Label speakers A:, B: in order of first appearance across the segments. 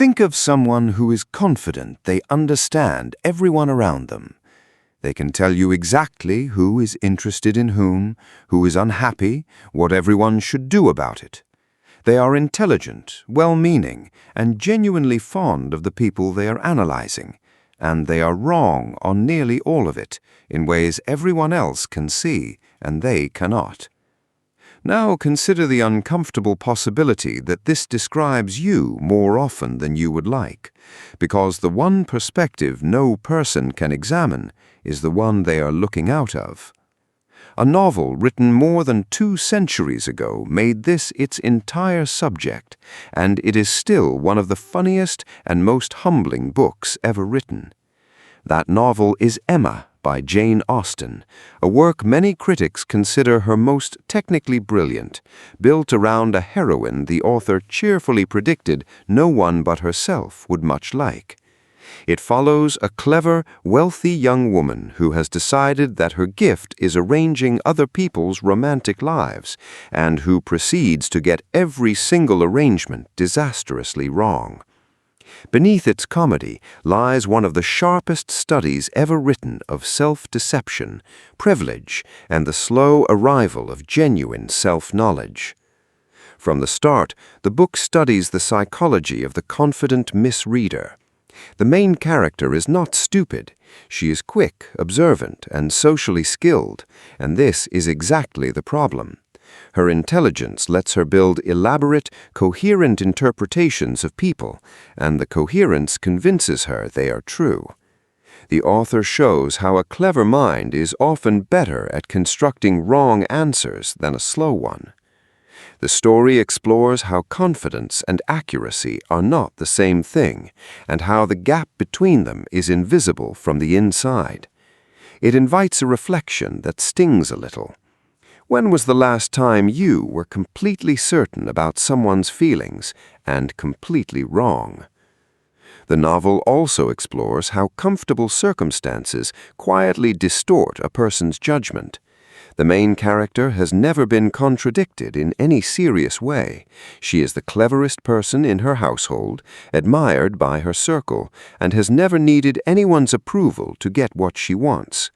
A: Think of someone who is confident they understand everyone around them. They can tell you exactly who is interested in who is unhappy, what everyone should do about it. They are intelligent, well-meaning, and genuinely fond of the people they are analyzing, and they are wrong on nearly all of it, in ways everyone else can see and they cannot. Now consider the uncomfortable possibility that this describes you more often than you would like, because the one perspective no person can examine is the one they are looking out of. A novel written more than 2 centuries ago made this its entire subject, and it is still one of the funniest and most humbling books ever written. That novel is Emma by Jane Austen, a work many critics consider her most technically brilliant, built around a heroine the author cheerfully predicted no one but herself would much like. It follows a clever, wealthy young woman who has decided that her gift is arranging other people's romantic lives, and who proceeds to get every single arrangement disastrously wrong. Beneath its comedy lies one of the sharpest studies ever written of self-deception, privilege, and the slow arrival of genuine self-knowledge. From the start, the book studies the psychology of the confident misreader. The main character is not stupid. She is quick, observant, and socially skilled, and this is exactly the problem. Her intelligence lets her build elaborate, coherent interpretations of people, and the coherence convinces her they are true. The author shows how a clever mind is often better at constructing wrong answers than a slow one. The story explores how confidence and accuracy are not the same thing, and how the gap between them is invisible from the inside. It invites a reflection that stings a little. When was the last time you were completely certain about someone's feelings and completely wrong? The novel also explores how comfortable circumstances quietly distort a person's judgment. The main character has never been contradicted in any serious way. She is the cleverest person in her household, admired by her circle, and has never needed anyone's approval to get what she wants.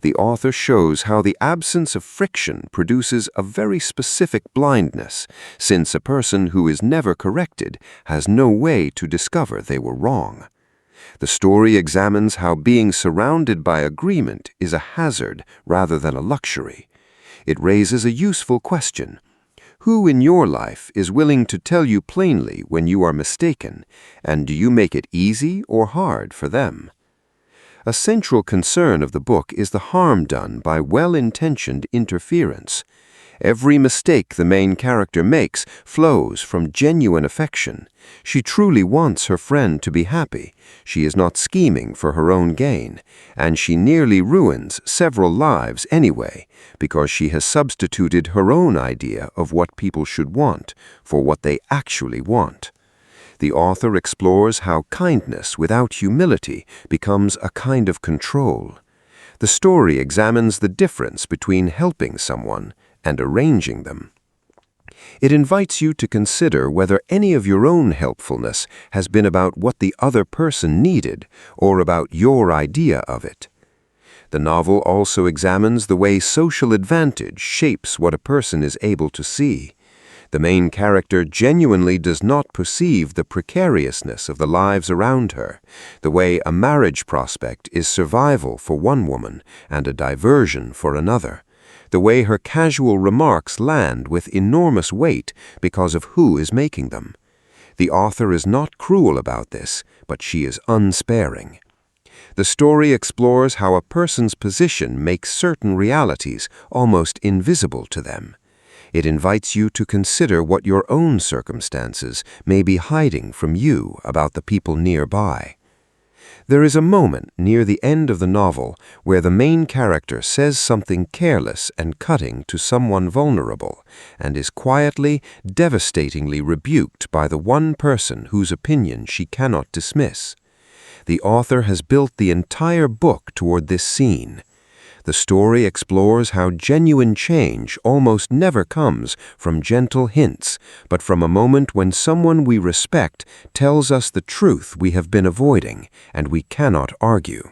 A: The author shows how the absence of friction produces a very specific blindness, since a person who is never corrected has no way to discover they were wrong. The story examines how being surrounded by agreement is a hazard rather than a luxury. It raises a useful question. Who in your life is willing to tell you plainly when you are mistaken, and do you make it easy or hard for them? A central concern of the book is the harm done by well-intentioned interference. Every mistake the main character makes flows from genuine affection. She truly wants her friend to be happy. She is not scheming for her own gain, and she nearly ruins several lives anyway, because she has substituted her own idea of what people should want for what they actually want. The author explores how kindness without humility becomes a kind of control. The story examines the difference between helping someone and arranging them. It invites you to consider whether any of your own helpfulness has been about what the other person needed or about your idea of it. The novel also examines the way social advantage shapes what a person is able to see. The main character genuinely does not perceive the precariousness of the lives around her, the way a marriage prospect is survival for one woman and a diversion for another, the way her casual remarks land with enormous weight because of who is making them. The author is not cruel about this, but she is unsparing. The story explores how a person's position makes certain realities almost invisible to them. It invites you to consider what your own circumstances may be hiding from you about the people nearby. There is a moment near the end of the novel where the main character says something careless and cutting to someone vulnerable and is quietly, devastatingly rebuked by the one person whose opinion she cannot dismiss. The author has built the entire book toward this scene. The story explores how genuine change almost never comes from gentle hints, but from a moment when someone we respect tells us the truth we have been avoiding and we cannot argue.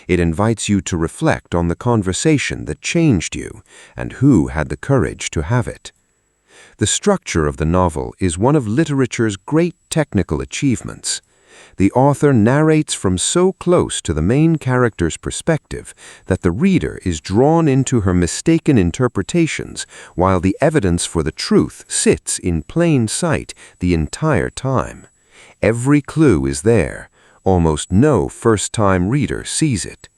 A: It invites you to reflect on the conversation that changed you and who had the courage to have it. The structure of the novel is one of literature's great technical achievements. The author narrates from so close to the main character's perspective that the reader is drawn into her mistaken interpretations, while the evidence for the truth sits in plain sight the entire time. Every clue is there. Almost no first-time reader sees it.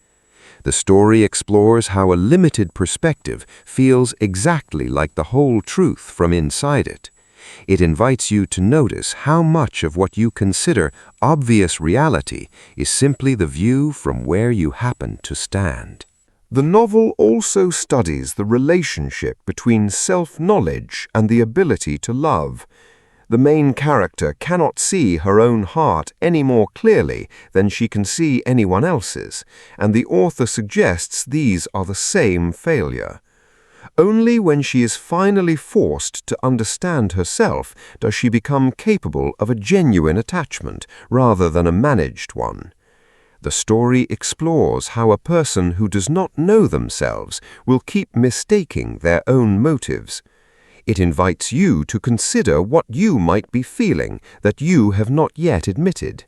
A: The story explores how a limited perspective feels exactly like the whole truth from inside it. It invites you to notice how much of what you consider obvious reality is simply the view from where you happen to stand. The novel also studies the relationship between self-knowledge and the ability to love. The main character cannot see her own heart any more clearly than she can see anyone else's, and the author suggests these are the same failure. Only when she is finally forced to understand herself does she become capable of a genuine attachment rather than a managed one. The story explores how a person who does not know themselves will keep mistaking their own motives. It invites you to consider what you might be feeling that you have not yet admitted.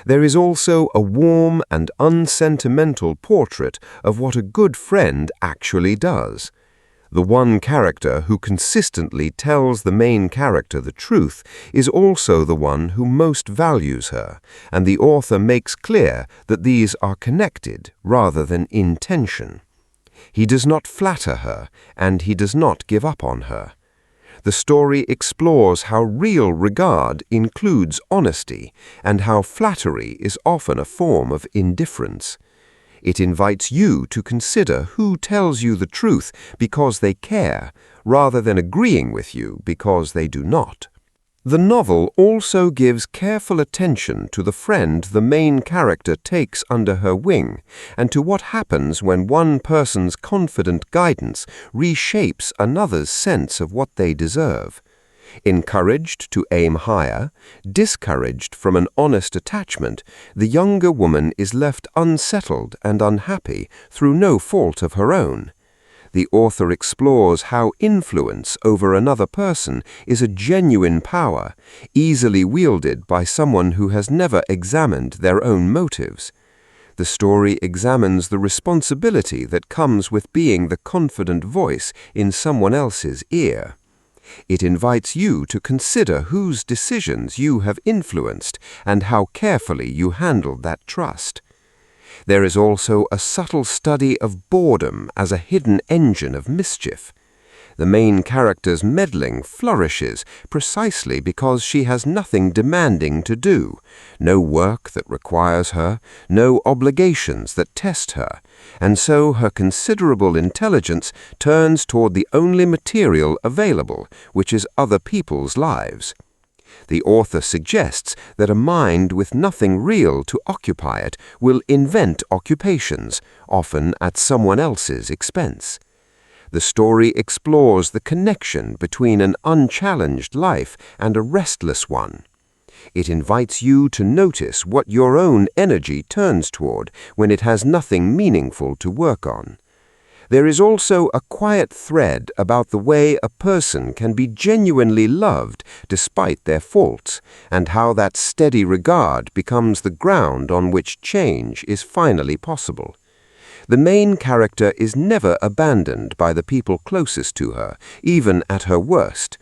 A: There is also a warm and unsentimental portrait of what a good friend actually does. The one character who consistently tells the main character the truth is also the one who most values her, and the author makes clear that these are connected rather than in tension. He does not flatter her, and he does not give up on her. The story explores how real regard includes honesty and how flattery is often a form of indifference. It invites you to consider who tells you the truth because they care, rather than agreeing with you because they do not. The novel also gives careful attention to the friend the main character takes under her wing, and to what happens when one person's confident guidance reshapes another's sense of what they deserve. Encouraged to aim higher, discouraged from an honest attachment, the younger woman is left unsettled and unhappy through no fault of her own. The author explores how influence over another person is a genuine power, easily wielded by someone who has never examined their own motives. The story examines the responsibility that comes with being the confident voice in someone else's ear. It invites you to consider whose decisions you have influenced and how carefully you handled that trust. There is also a subtle study of boredom as a hidden engine of mischief. The main character's meddling flourishes precisely because she has nothing demanding to do, no work that requires her, no obligations that test her, and so her considerable intelligence turns toward the only material available, which is other people's lives. The author suggests that a mind with nothing real to occupy it will invent occupations, often at someone else's expense. The story explores the connection between an unchallenged life and a restless one. It invites you to notice what your own energy turns toward when it has nothing meaningful to work on. There is also a quiet thread about the way a person can be genuinely loved despite their faults, and how that steady regard becomes the ground on which change is finally possible. The main character is never abandoned by the people closest to her, even at her worst.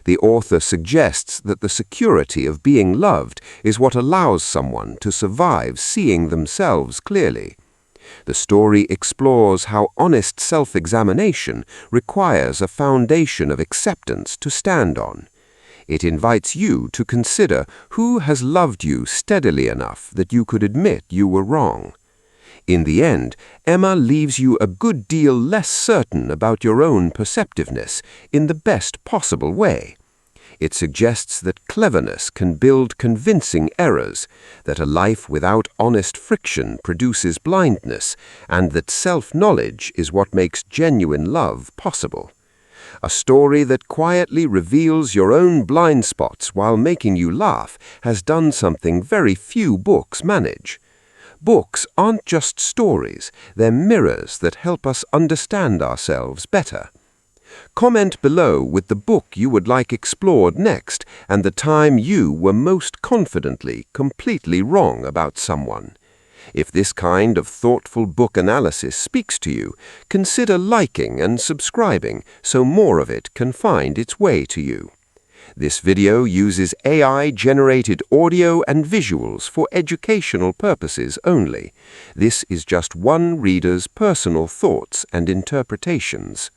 A: The author suggests that the security of being loved is what allows someone to survive seeing themselves clearly. The story explores how honest self-examination requires a foundation of acceptance to stand on. It invites you to consider who has loved you steadily enough that you could admit you were wrong. In the end, Emma leaves you a good deal less certain about your own perceptiveness in the best possible way.
B: It suggests that cleverness can build convincing errors, that a life without honest friction produces blindness, and that self-knowledge is what makes genuine love possible. A story that quietly reveals your own blind spots while making you laugh has done something very few books manage. Books aren't just stories, they're mirrors that help us understand ourselves better. Comment below with the book you would like explored next and the time you were most confidently, completely wrong about someone. If this kind of thoughtful book analysis speaks to you, consider liking and subscribing so more of it can find its way to you. This video uses AI-generated audio and visuals for educational purposes only. This is just one reader's personal thoughts and interpretations.